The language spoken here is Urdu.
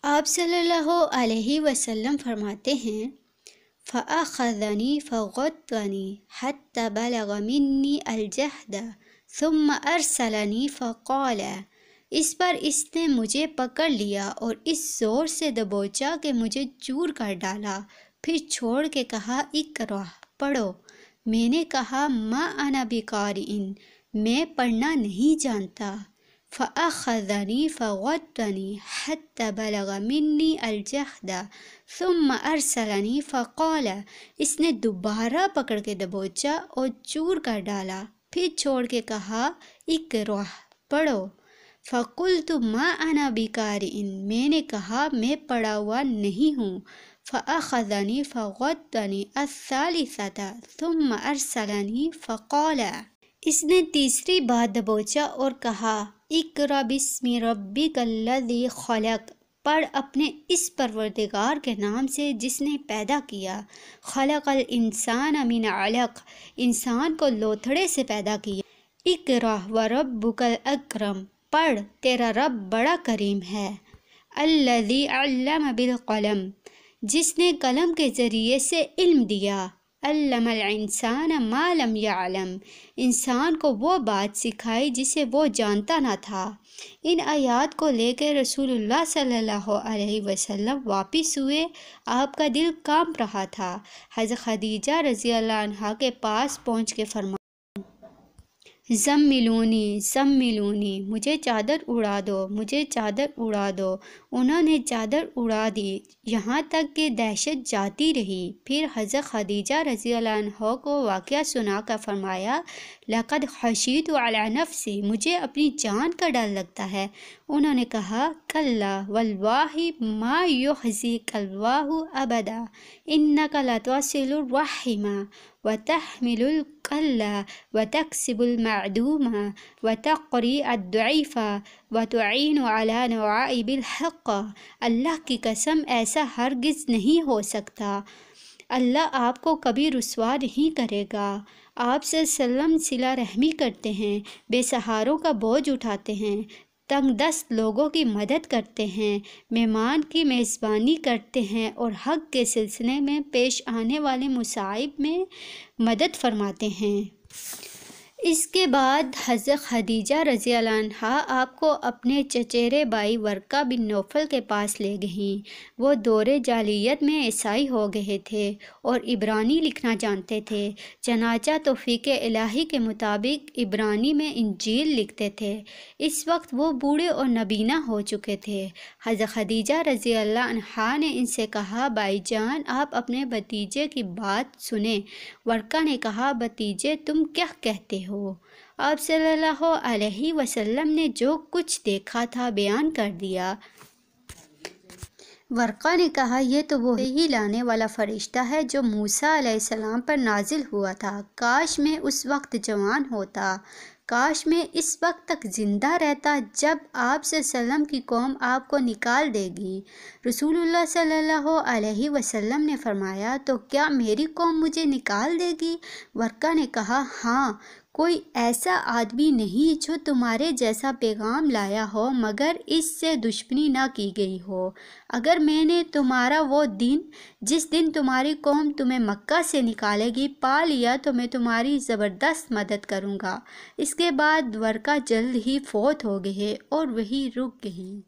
آپ صلی اللہ علیہ وسلم فرماتے ہیں فَأَخَذَنِي فَغَطَّنِي حَتَّى بَلَغَ مِنِّي الْجَهْدَ ثُمَّ أَرْسَلَنِي فَقَالَ اس پر اس نے مجھے پکڑ لیا اور اس زور سے دبوچا کہ مجھے چور کر ڈالا، پھر چھوڑ کے کہا اقرأ پڑھو۔ میں نے کہا ما انا بقارئ میں پڑھنا نہیں جانتا۔ فَأَخَذَنِي فَغَطَّنِي حَتَّى بَلَغَ مِنِّي الْجَهْدَ ثُمَّ أَرْسَلَنِي فَقَالَ اس نے دوبارہ پکڑ کے دبوچا اور چور کر ڈالا، پھر چھوڑ کے کہا اقرأ پڑھو۔ فَقُلْتُ مَا أَنَا بِقَارِئٍ میں نے کہا میں پڑھا ہوا نہیں ہوں۔ فَأَخَذَنِي فَغَطَّنِي الثَّالِثَةَ ثُمَّ أَرْسَلَنِي فَقَالَ اس نے تیسری بار دبوچا اور کہا اقرأ بِاسْمِ رَبِّكَ الَّذِي خَلَقَ پڑھ اپنے اس پروردگار کے نام سے جس نے پیدا کیا۔ خلق الانسان من علق انسان کو لوتھڑے سے پیدا کیا۔ اقرأ وربک الاکرم پڑھ تیرا رب بڑا کریم ہے۔ الذی علم بالقلم جس نے قلم کے ذریعے سے علم دیا۔ علم الانسان ما لم يعلم انسان کو وہ بات سکھائی جسے وہ جانتا نہ تھا۔ ان آیات کو لے کے رسول اللہ صلی اللہ علیہ وسلم واپس ہوئے۔ آپ کا دل کانپ رہا تھا۔ حضرت خدیجہ رضی اللہ عنہا کے پاس پہنچ کے فرمایا زملونی زملونی مجھے چادر اڑا دو مجھے چادر اڑا دو۔ انہوں نے چادر اڑا دی یہاں تک کہ دہشت جاتی رہی۔ پھر حضرت خدیجہ رضی اللہ عنہا کو واقعہ سنا کر فرمایا لقد خشیت علی نفسی مجھے اپنی جان کا ڈر لگتا ہے۔ انہوں نے کہا کلا واللہ ما یخزیک اللہ ابدا انک لتصل الرحم وتحمل الکل وتکسب المعدوم وتقری الضعیف وتعین علی نوائب الحق اللہ کی قسم ایسا ہرگز نہیں ہو سکتا، اللہ آپ کو کبھی رسوا نہیں کرے گا۔ آپ صلی اللہ علیہ وسلم صلہ رحمی کرتے ہیں، بے سہاروں کا بوجھ اٹھاتے ہیں، تنگ دست لوگوں کی مدد کرتے ہیں، مہمان کی میزبانی کرتے ہیں اور حق کے سلسلے میں پیش آنے والے مصائب میں مدد فرماتے ہیں۔ اس کے بعد حضرت خدیجہ رضی اللہ عنہا آپ کو اپنے چچیرے بھائی ورقہ بن نوفل کے پاس لے گئیں۔ وہ دور جاہلیت میں عیسائی ہو گئے تھے اور عبرانی لکھنا جانتے تھے، چنانچہ توفیق الہی کے مطابق عبرانی میں انجیل لکھتے تھے۔ اس وقت وہ بوڑھے اور نابینا ہو چکے تھے۔ حضرت خدیجہ رضی اللہ عنہا نے ان سے کہا بھائی جان آپ اپنے بھتیجے کی بات سنیں۔ ورقہ نے کہا بھتیجے تم کیا کہتے ہو؟ آپ صلی اللہ علیہ وسلم نے جو کچھ دیکھا تھا بیان کر دیا۔ ورقہ نے کہا یہ تو وہی لانے والا فرشتہ ہے جو موسیٰ علیہ السلام پر نازل ہوا تھا، کاش میں اس وقت جوان ہوتا، کاش میں اس وقت تک زندہ رہتا جب آپ صلی اللہ علیہ وسلم کی قوم آپ کو نکال دے گی۔ رسول اللہ صلی اللہ علیہ وسلم نے فرمایا تو کیا میری قوم مجھے نکال دے گی؟ ورقہ نے کہا ہاں، کوئی ایسا آدمی نہیں جو تمہارے جیسا پیغام لایا ہو مگر اس سے دشمنی نہ کی گئی ہو۔ اگر میں نے تمہارا وہ دن جس دن تمہاری قوم تمہیں مکہ سے نکالے گی پا لیا تو میں تمہاری زبردست مدد کروں گا۔ اس کے بعد ورقہ جلد ہی فوت ہو گئے اور وہی رک گئی۔